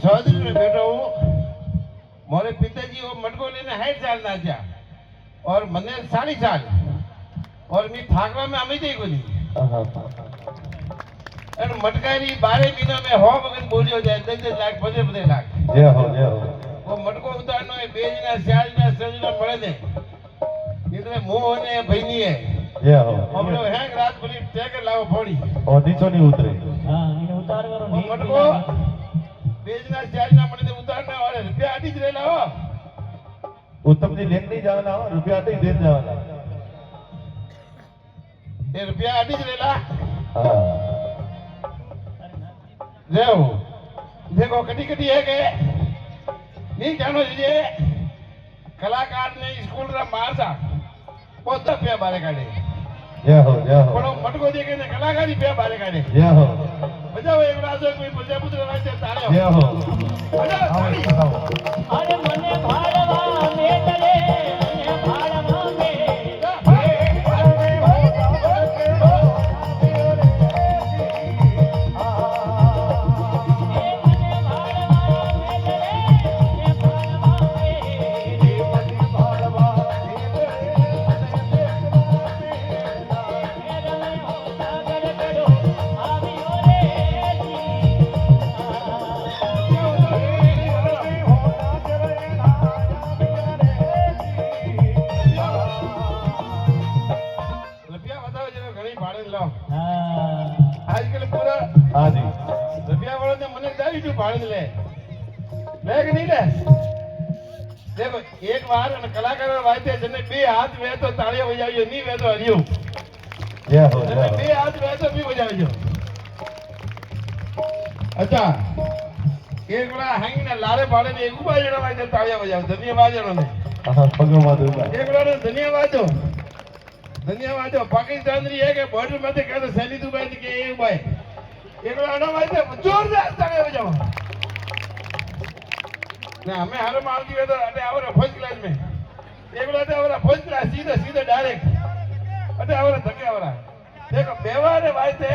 चौधरी में बैठा हूँ। मोरे पिताजी वो मटको लेने 60 साल ना जा और मने 60 साल और मी थाकवा में अमी थी कोनी और मटकारी 12 महीना में हो मगन बोलियो जाए 10 लाख 15 लाख जय हो वो मटको उतारनो है बेजना स्याजना सजना पड़े दे इतने मुंह ने भईनी है जय हो हमने हैंग रात भरी टेकर लाओ फोड़ी और नीचो नहीं उतरे हां इने उतार करो नहीं मटको बेजना स्याजना पड़े दे उतारना और रुपया आधी ज लेला हो उत्तम जी लेन नहीं जावला रुपया आधी देन जावला ये रुपया आधी ज लेला हां देव देखो कटी कटी है के नहीं जानो जे कलाकार ने स्कूल रा मारसा पोता पे बारे काढे जय हो पण मटको देखे ने कलाकारी पे बारे काढे जय हो बजाओ एक राजा कोई प्रजापुत्र राजा ताळ्यो जय हो बजाओ अरे मने भाड़वा में चले मने भाड़वा में आजकल पूरा हां जी रुपया वालों ने मने दाई जो भाड़ ले लेक नहीं ले देखो एक बार न कलाकार वायते जने बे हाथ में तो तालियां बजावियो नहीं वे तो हरियो जय हो बे हाथ में तो भी बजावियो अच्छा एक बड़ा हैंग ने लारे भाड़े ने एक बाजणो वायते तालियां बजाव धन्यवाद जणो ने हां भगवान एक बड़ा धन्यवाद पाकिस्तान री है के बॉर्डर में के तो सैनी दुबई के ये भाई एक बड़ा ना भाई जोरदार तालियां बजाओ ना हमें हर माल की तो अटे आवरा फर्स्ट क्लास में एक बड़ा तो आवरा फर्स्ट क्लास सीधा डायरेक्ट અરે આવરા ધકે આવરા દેખો બેવારે વાતે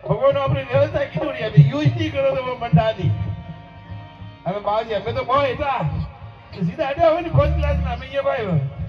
ભગવાન આપણી વ્યવસ્થા કીધું ને અમે યુઝ નહીં કરો તો મંડાની હવે બાજી અમે તો બહુ હતા સીધા અડ્યા હોય ને કોચ ક્લાસ ના અમે અહીંયા ભાઈ